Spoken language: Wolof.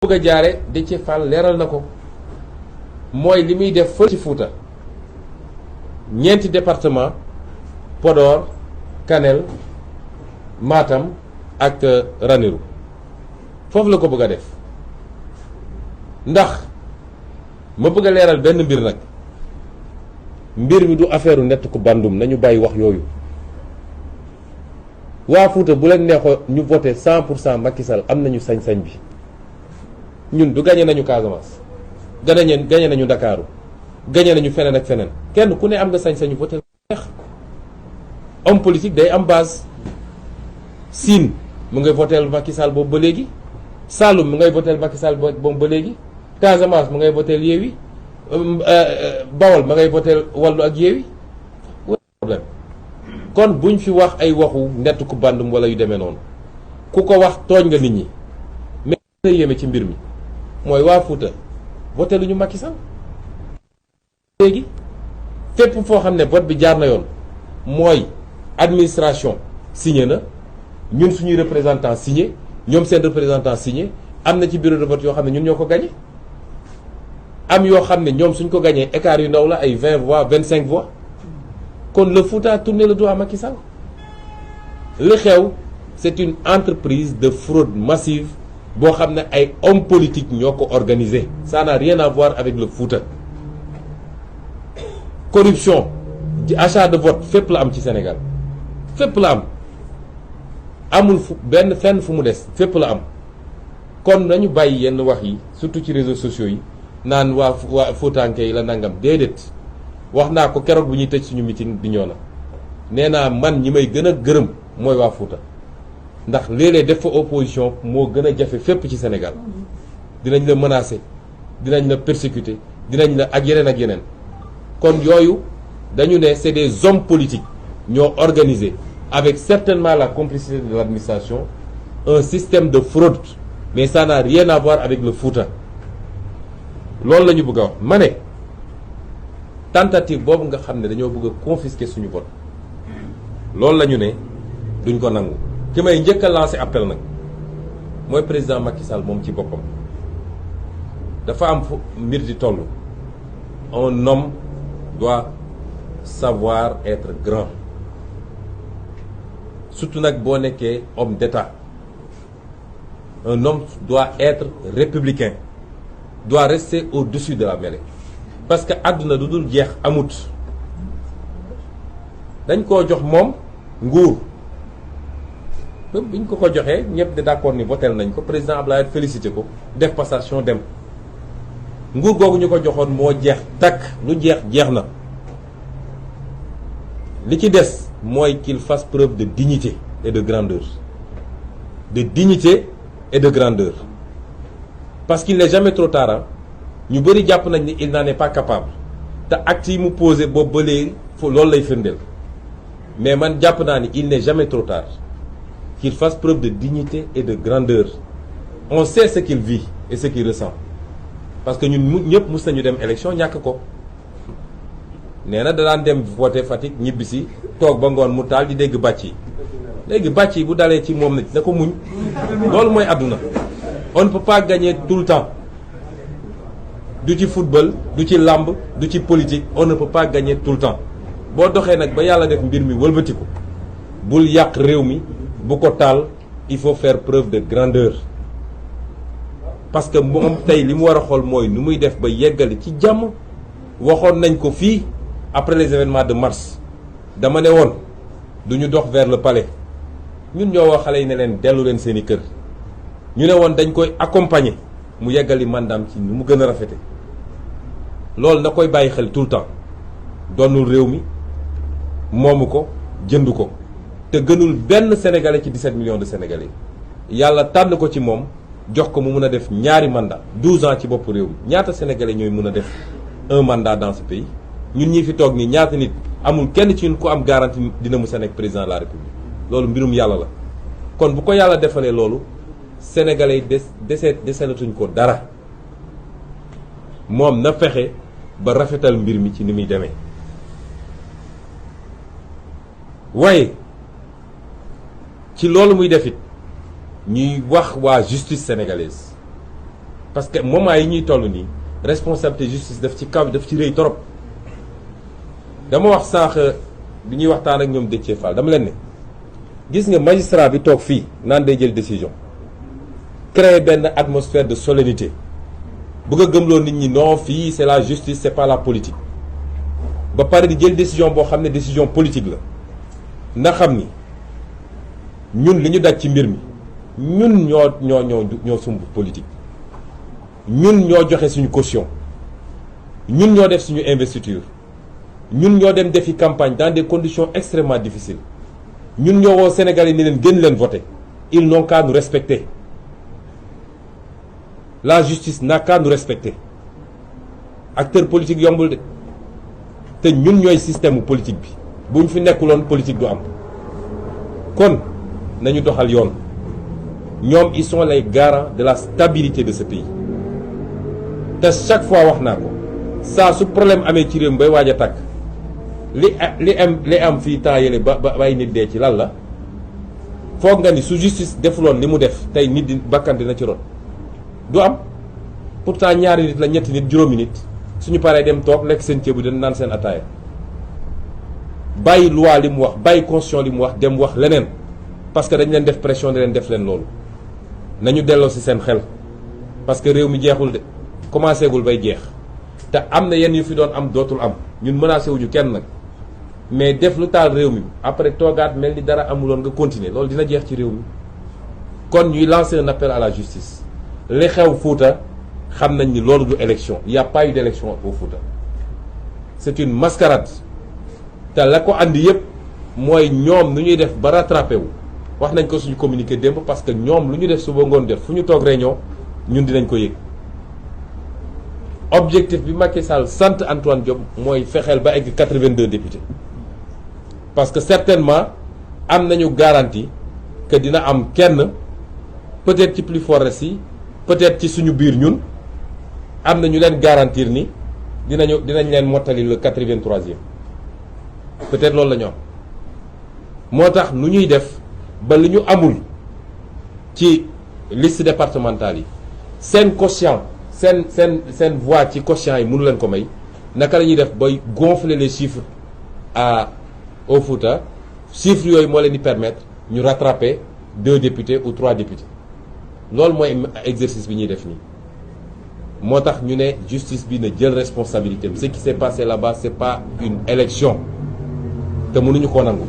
bëgg a jaare Déthié Fall leeral na ko mooy li muy def fël ci Fuuta ñeenti département Podor Kanel Matam ak Ranérou foofu la ko bëgg a def ndax ma bëgg a leeral benn mbir nag mbir mi du affaire u nett ku bandum nañu bàyyi wax yooyu waa Fuuta bu leen neexoo ñu voté 100% Macky Sall am nañu sañ-sañ bi ñun du gagné nañu Casamance gagné nañu Ndakaaru gagné nañu feneen ak feneen kenn ku ne am nga sañ-sañu voté neex homme politique day am base Sine mu ngay voté Macky Sall boobu ba léegi Saloum mu ngay voté Macky Sall boobu ba léegi Casamance mu ngay voté Yewwi Bawol ma ngay voté Wallu ak Yewwi problème kon buñ fi wax ay waxu nett ku bandum wala yu demee noonu ku ko wax tooñ nga nit ñi mais na yéeme ci mbir mi mooy waa Fuuta voté lu ñu Macky Sall léegi fépp foo xam ne vote bi jaar na yoon mooy administration signé na ñun suñuy représentant signé ñoom seen représentant signé am na ci bureau de vote yoo xam ne ñun ñoo ko gagné am yoo xam ne ñoom suñ ko gagné écart yu ndaw la ay 20 voix 25 voix kon le Fouta a tourné le dos à Macky Sall li xew c'est une entreprise de fraude massive boo xam ne ay hommes politiques ñoo ko organisé ça n'a rien à voir avec le Fouta corruption ci achat de vote fépp la am ci Sénégal fépp la am amul benn fenn fu mu des fépp la am kon nañu bàyyi yenn wax yi surtout ci réseaux sociaux yi naan waa Foutanke yi la nangam déedéet wax naa ko keroog bu ñuy tëj suñu meeting di ñoo na nee naa man ñi may gën a gërëm mooy waa Fouta ndax léeg-léeg def fa opposition moo gën a jafe fépp ci Sénégal dinañ la menacer dinañ la persécuter dinañ la ak yeneen kon yooyu dañu ne c'est des hommes politiques ñoo organisé avec certainement la complicité de l'administration un système de fraude mais ça n'a rien à voir avec le Fouta loolu la ñu bëgg a wax ma ne tentative boobu nga xam ne dañoo bëgg a confisquer suñu vote loolu la ñu ne duñ ko nangu ki may njëkk a lancer appel nag mooy président Macky Sall moom ci boppam dafa am fu mbir di toll un homme doit savoir être grand surtout nag boo nekkee homme d'État un homme doit être républicain doit rester au-dessus de la mêlée parce que àdduna du dul jeex amut dañ koo jox moom nguur même biñ ko joxee ñëpp de d'accord ni votel nañ ko président Abdoulaye félicité ko def passation dem nguur googu ñu ko joxoon moo jeex takk lu jeex na li ci des mooy qu'il fasse preuve de dignité et de grandeur parce qu'il n'est jamais trop tard ñu bëri jàpp nañ ni il n'en est pas capable te acte yi mu posé boobu ba léegi loolu lay firndeel mais man jàpp naa ni il n'est jamais trop tard qu'il fasse preuve de dignité et de grandeur on sait ce qu'il vit et ce qu'il ressent parce que ñun ñëpp mus nañu dem élection ñàkk ko nee na da daan dem voter Fatick ñibbisi toog ba ngoon mu taal di dégg bàcc yi léegi bàcc yi bu dalee ci moom nit na ko muñ loolu mooy àdduna on ne peut pas gagner tout le temps du ci football du ci làmb du ci politique on ne peut pas gagner tout le temps boo doxee nag ba yàlla def mbir mi wëlbatiku bul yàq réew mi bu ko taal il faut faire preuve de grandeur parce que moom tey li mu war a xool mooy nu muy def ba yeggali ci jàmm waxoon nañ ko fii après les événements de mars dama ne woon du ñu dox vers le palais ñun ñoo wax xale yi ne leen dellu leen seeni kër ñu ne woon dañ koy accompagner mu yeggali mandaam ci nu mu gën a rafete loolu na koy bàyyi xel tout le temps doonul réew mi moomu ko jënd ko te gënul benn sénégalais ci 17 millions de sénégalais yàlla tànn ko ci moom jox ko mu mun a def ñaari mandat 12 ans ci bopp réew mi ñaata sénégalais ñooy mun a def un mandat dans ce pays ñun ñi fi toog nii ñaata nit amul kenn ci ñun ku am garantie dina musa nekk président de la république loolu mbirum yàlla la kon bu ko yàlla defalee loolu sénégalais yi deselatuñ ko dara moom na fexe ba rafetal mbir mi ci ni muy demee waaye ci loolu muy def it ñuy wax waa justice sénégalaise parce que moment yi ñuy toll nii responsabilité justice daf ci kaw daf ci rëy trop. dama wax sànq bi ñuy waxtaan ak ñoom Déthié Fall dama leen ne gis nga magistrat bi toog fii naan day jël décision créer benn atmosphère de solennité bëgg a gëmloo nit ñi non fii c'est la justice c'est pas la politique ba pare di jël décision boo xam ne décision politique la na xam ni ñun li ñu daj ci mbir mi ñun ñoo sumb politique ñun ñoo joxe suñu caution ñun ñoo def suñu investiture ñun ñoo dem defi campagne dans des conditions extrêmement difficiles ñun ñoo woo Sénégalais yi ni leen génn leen voter ils n'ont qu'à nous respecter la justice n'a qu'à nous respecter acteur politique yombul de te ñun ñooy système politique bi bu ñu fi nekkuloon politique du am kon nañu doxal yoon ñoom ils sont les garants de la stabilité de ce pays te chaque fois wax naa ko saa su problème amee ci réew mi bay waaj a tàkk li am fii temps yële ba ay nit dee ci lan la foog nga ni su justice defuloon li mu def tey nit di bakkan dina ci ron du am pourtant ñaari nit la ñetti nit juróomi nit suñu paree dem toog lekk seen ceebu dina naan seen ataaya bàyyi loi li mu wax bàyyi constitution li mu wax dem wax leneen parce que dañ leen def pression di leen def leen loolu nañu delloo ci seen xel parce que réew mi jeexul de commencé gul bay jeex te am na yenn yu fi doon am dootul am ñun menacé wuñu kenn nag mais def lu taal réew mi après toogaat mel ni dara amuloon nga continuer loolu dina jeex ci réew mi kon ñuy lancer un appel à la justice li xew Fouta xam nañ ni loolu du élection il y a pas eu d'élection au Fouta c'est une mascarade te la ko andi yépp mooy ñoom nu ñuy def ba rattrapé wu wax nañ ko suñu communiqué démb parce que ñoom lu ñu def suba ngoon def fu ñu toog réunion ñun dinañ ko yëg objectif bi Macky Sall sant Antoine Diome mooy fexeel ba egg 82 députés parce que certainement am nañu garantie que dina am kenn peut-être ci plus fort yi peut-être ci suñu biir ñun am na ñu leen garantir ni dinañ leen mottali le 83e peut-être loolu la ñu am moo tax nu ñuy def ba li ñu amul ci liste départementale yi seen quotient seen voix ci quotient yi mënu leen ko may naka la ñuy def bay gonfler les chiffres au Fouta chiffres yooyu moo leen di permettre ñu rattraper 2 députés ou 3 députés loolu mooy exercice bi ñuy def nii moo tax ñu ne justice bi na jël responsabilité ce qui s'est passé là-bas c'est pas une élection te mënuñu koo nangu